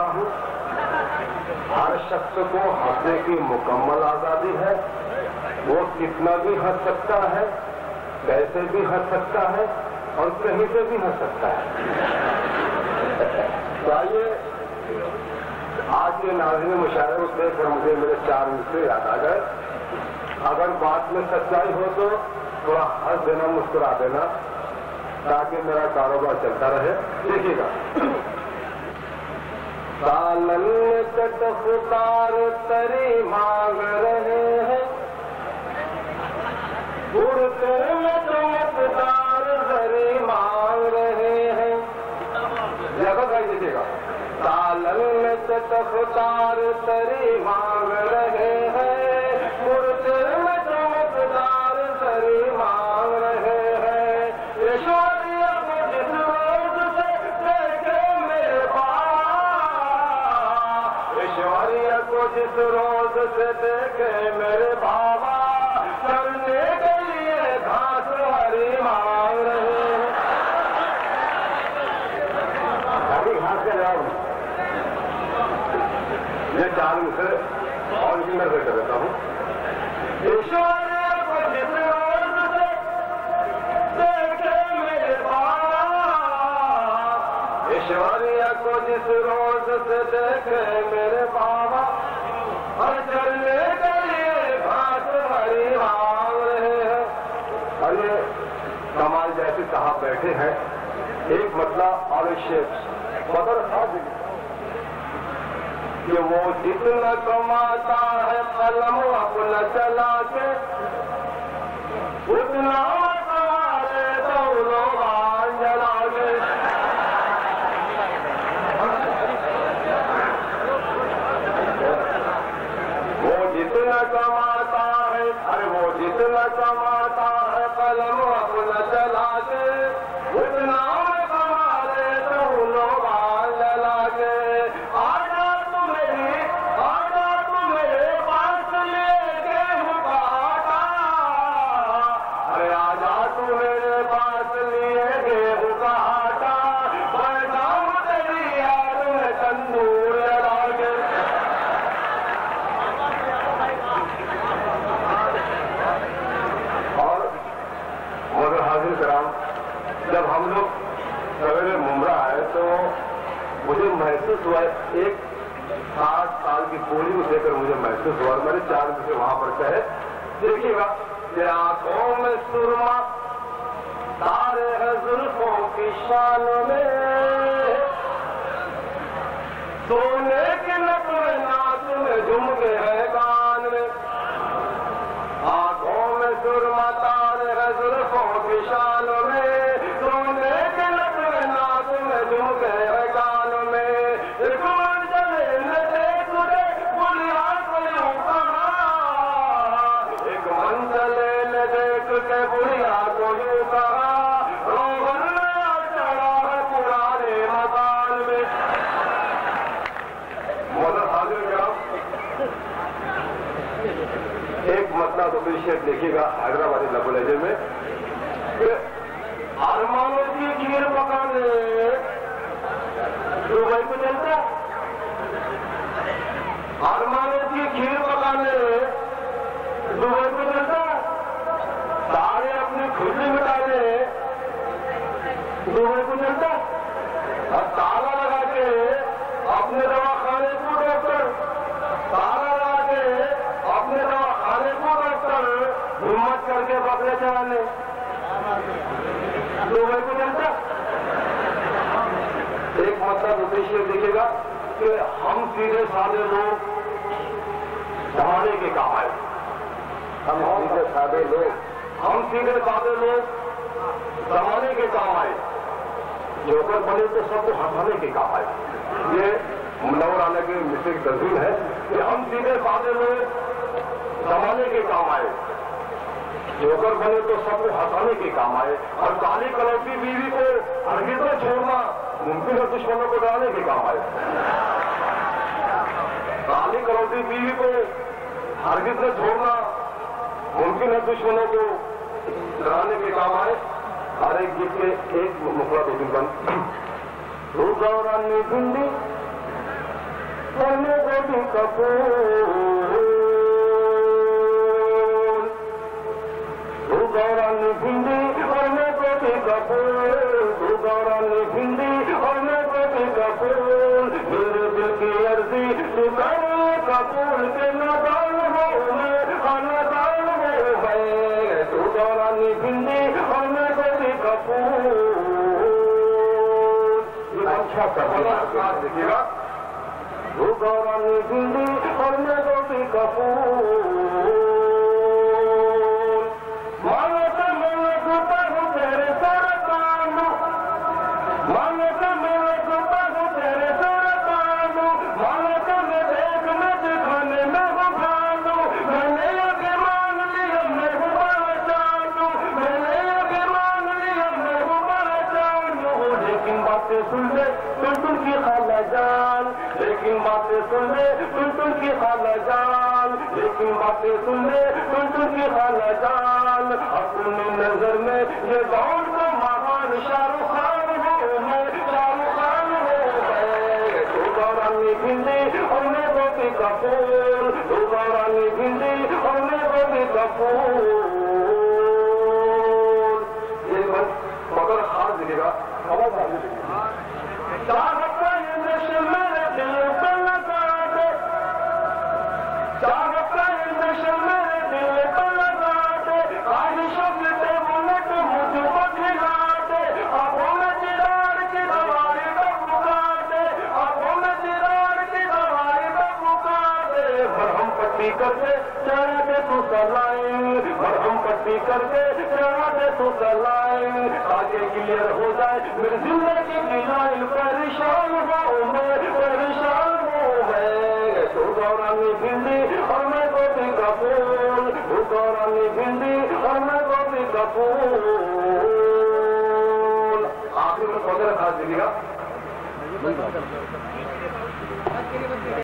रहा हूँ, हर शख्स को हंसने की मुकम्मल आजादी है। वो कितना भी हंस सकता है, कैसे भी हंस सकता है और कहीं से भी हंस सकता है। तो आइए आज के नाज़रीन मुशायरे को देखकर मुझे मेरे 4 मिसरे याद आ गए। अगर बात में सच्चाई हो तो थोड़ा हंस देना, मुस्कुरा देना, ताकि मेरा कारोबार चलता रहे। देखिएगा, सालन चटफुकार तरी मांग रहे हैं, उड़ते में चमकदार हरी मांग रहे हैं। जगह भाई देखिएगा, सालन में चटफुकार तरी मांग रहे हैं, उड़ते में चमकदार हरी मांग रहे हैं। ऐश्वर्या को जिस रोज से देखे मेरे बाबा, ऐश्वर्या को जिस रोज से देखे मेरे बाबा, चलने के लिए घास हरी मांग रहे हैं। हरी घास के जवाब ये 4 मिसरे और इसी में कर देता हूँ। ऐश्वर्या को जिस रोज से देखे मेरे बाबा, ऐश्वर्या को जिस रोज से देखे मेरे बाबा, और चलने के लिए घास हरी मांग रहे हैं। और ये कमाल जैसे साहब बैठे हैं, एक मतलब और एक शेख मगर कि वो जितना कमाता है कलम अपना चला के, उतना कमाले तो लोग जला के। वो जितना कमाता है, अरे वो जितना कमाता है कलम अपना चला के, उतना कमाले तो लोग जला के। आजा तू मेरे पास लेके हुआ आटा, अरे आजा तू मेरे पास लिए गेहूं का आटा, बैठा हूं तेरी याद में तंदूर लगा के। और मगर हाजिर कराम, जब हम लोग सवेरे मुमरा आए तो मुझे महसूस हुआ, एक 60 साल की पूरी को देखकर मुझे महसूस हुआ, मेरे 4 मिसरे वहां पर कहे। देखिएगा, तेरे आंखों में सुरमा तारे हैं जुल्फों की शान में, सोने के नकले नाच में झुमके हैं कान में। आंखों में सुरमा तारे हैं जुल्फों की शान में, सोने के नकले नाच में झुमके हैं कान में। एक मंजले न देख दे बुलिया को यूं कहा, एक मंजले न देख के बुलिया को यूं कहा, रोहन नया चढ़ा है पुराने मकान में। मदर हाजिर क्या एक मतलब तो विषय देखिएगा हैदराबादी लघु लहजे में, अरमानों की खीर पकाने दुबई को चलता, अरमानों की खीर पकाने दुबई को चलता, सारे अपनी खुशी मिटाने दुबई को चलता, और ताला लगा के अपने दवाखाने को डॉक्टर, ताला लगा के अपने दवाखाने को डॉक्टर हिम्मत करके बकरे चलाने दुबई को चलता। एक मतलब उद्देश्य दिखेगा कि हम सीधे साधे लोग जमाने के काम आए, हम सीधे साधे लोग जमाने के काम आए, जोकर बने तो सबको हंसाने के काम आए। ये मुनव्वर आने की मिस्टेक तस्वीर है कि हम सीधे साधे लोग जमाने के काम आए, जोकर बने तो सबको हंसाने के काम आए, और काली कलौटी बीवी को हरगिज़ न छोड़ना मुमकिन है दुश्मनों को डराने के काम आए। काली कलौटी बीवी को हरगिज़ न छोड़ना मुमकिन है दुश्मनों को डराने के काम आए। हर एक गीत के एक मुखड़ा 2-3 बंद। गुंडी اور میں گوبھی کا پھول، تو گورانی بھنڈی اور میں گوبھی کا پھول، تو گورانی بھنڈی اور میں گوبھی کا پھول، میرے دل کی عرضی تو کرے قبول کے نادان ہوں میں، نادان ہوں میں، تو گورانی بھنڈی اور میں گوبھی کا پھول۔ اچھا سوال دیکھیے گا، تو گورانی بھنڈی اور میں گوبھی کا پھول، مانو تو میں گھوٹا ہوں تیرے سر کانو، مانو تو میں گھوٹا ہوں تیرے سر کانو، مانو تو میں دیکھ میں دکھانے میں ہوں بھانو، میں نے یہ مان لیا میں ہوں بڑا جانو، میں نے یہ مان لیا میں ہوں بڑا جانو، لیکن باتیں سن لے تم کی خالہ جان، لیکن باتیں سن لے تم کی خالہ جان، لیکن باتیں سن لے تم کی خالہ جان، اپنی نظر میں یہ دور تو مہان شاہ رخ خان ہوں میں، شاہ رخ خان ہوں میں، تو گورانی بھنڈی اور میں گوبھی کا پھول، تو گورانی بھنڈی اور میں گوبھی کا پھول۔ یہ مگر خاص دیکھے گا، آواز آ جائے گی، چاہت کا یہ نشہ میرے دل پہ لگا دے، چاہت کا یہ نشہ میرے دل پہ لگا دے، خواہشوں کے ٹیبلٹ مجھ کو کھلا دے، آنکھوں میں چراغ کی دواری تک مکا دے، آنکھوں میں چراغ کی دواری تک مکا دے، مرہم پٹی کر کے چڑھا دے تو سلائیں، مرہم پٹی کر کے چڑھا دے تو سلائیں، آگے کلیئر ہو جائے میری زندگی کی لائن، پریشان ہوں میں، پریشان ہوں میں، تو گورانی بھنڈی اور میں گوبھی کا پھول، تو گورانی بھنڈی اور میں گوبھی کا پھول۔ آخر میں وغیرہ خاص دیکھیے گا۔